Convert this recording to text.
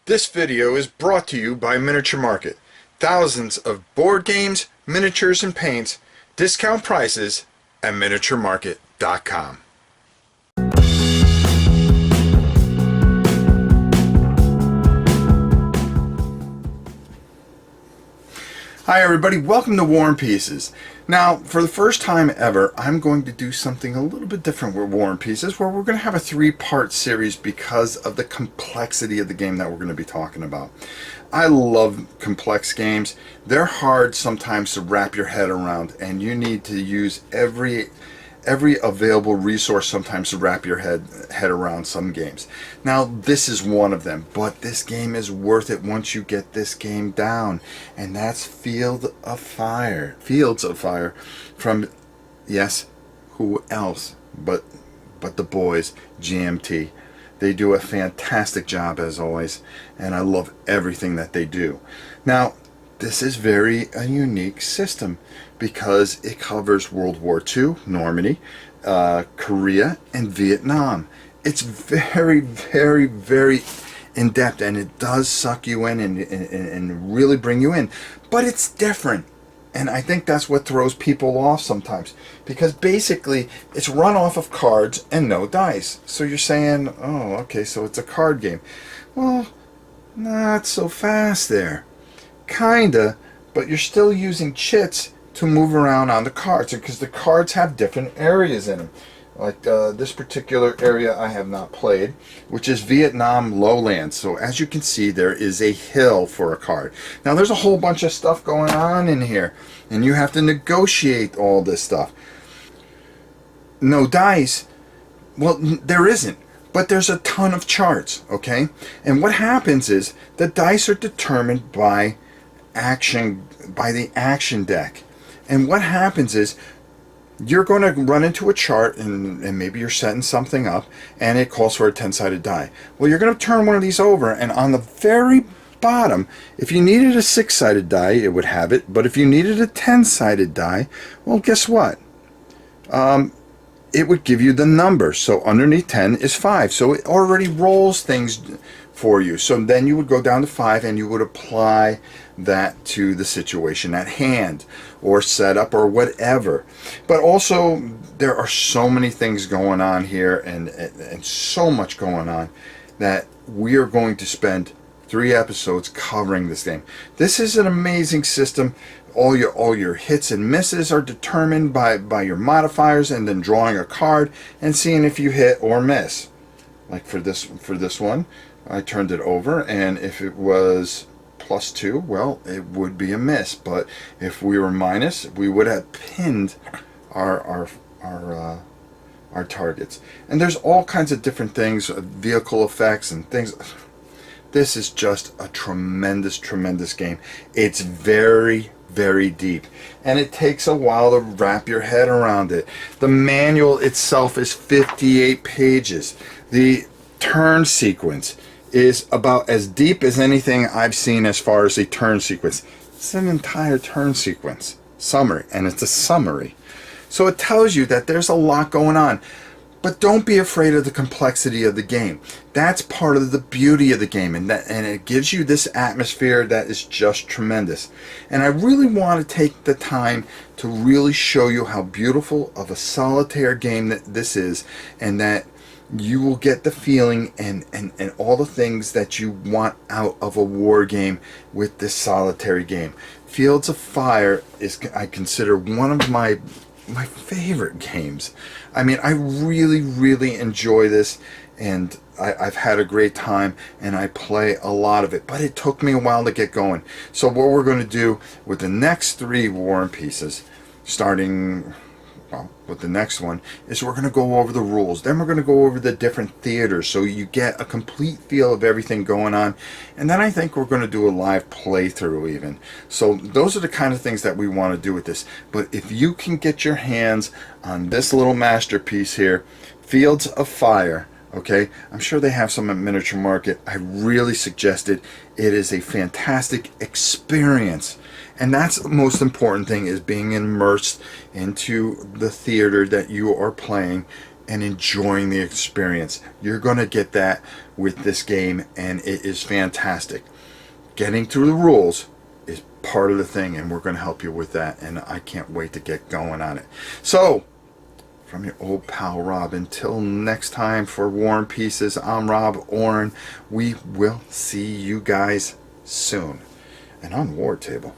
This video is brought to you by Miniature Market. Thousands of board games, miniatures, and paints, discount prices at miniaturemarket.com. Hi everybody, welcome to War and Pieces. Now, for the first time ever, I'm going to do something a little bit different with War and Pieces, where we're going to have a three-part series because of the complexity of the game that we're going to be talking about. I love complex games. They're hard sometimes to wrap your head around, and you need to use every available resource sometimes to wrap your head around some games. Now this is one of them, but this game is worth it once you get this game down, and that's Fields of Fire from, yes, who else but the boys, GMT. They do a fantastic job as always, and I love everything that they do. Now this is a unique system because it covers World War II, Normandy, Korea, and Vietnam. It's very, very, very in-depth, and it does suck you in and really bring you in. But it's different, and I think that's what throws people off sometimes, because basically it's run off of cards and no dice. So you're saying, oh, okay, so it's a card game. Well, not so fast there. Kinda, but you're still using chits to move around on the cards, because the cards have different areas in them. Like this particular area I have not played, which is Vietnam Lowlands. So as you can see, there is a hill for a card. Now there's a whole bunch of stuff going on in here, and you have to negotiate all this stuff. No dice. Well, there isn't. But there's a ton of charts, okay? And what happens is the dice are determined by the action deck. And what happens is you're going to run into a chart, and maybe you're setting something up, and it calls for a 10-sided die. Well, you're going to turn one of these over, and on the very bottom, if you needed a 6-sided die, it would have it. But if you needed a 10-sided die, well, guess what? It would give you the number. So underneath 10 is 5. So it already rolls things for you. So then you would go down to 5, and you would apply that to the situation at hand, or setup, or whatever. But also there are so many things going on here, and so much going on, that we are going to spend 3 episodes covering this game. This is an amazing system. All your hits and misses are determined by your modifiers, and then drawing a card and seeing if you hit or miss. Like for this one, I turned it over, and if it was +2, well, it would be a miss. But if we were minus, we would have pinned our targets. And there's all kinds of different things, vehicle effects and things. This is just a tremendous game. It's very, very deep, and it takes a while to wrap your head around it. The manual itself is 58 pages. The turn sequence is about as deep as anything I've seen as far as a turn sequence. It's an entire turn sequence summary, and it's a summary. So it tells you that there's a lot going on. But don't be afraid of the complexity of the game. That's part of the beauty of the game, and it gives you this atmosphere that is just tremendous. And I really want to take the time to really show you how beautiful of a solitaire game that this is, and that you will get the feeling and all the things that you want out of a war game with this solitary game. Fields of Fire is, I consider, one of my favorite games. I mean, I really enjoy this, and I've had a great time, and I play a lot of it, but it took me a while to get going. So what we're going to do with the next 3 War and Pieces, starting with the next one, is we're going to go over the rules. Then we're going to go over the different theaters, so you get a complete feel of everything going on. And then I think we're going to do a live playthrough even. So those are the kind of things that we want to do with this. But if you can get your hands on this little masterpiece here, Fields of Fire, okay, I'm sure they have some at Miniature Market. I really suggest it. It is a fantastic experience. And that's the most important thing, is being immersed into the theater that you are playing, and enjoying the experience. You're going to get that with this game, and it is fantastic. Getting through the rules is part of the thing, and we're going to help you with that, and I can't wait to get going on it. So, from your old pal Rob, until next time for War and Pieces, I'm Rob Oren. We will see you guys soon. And on War Table.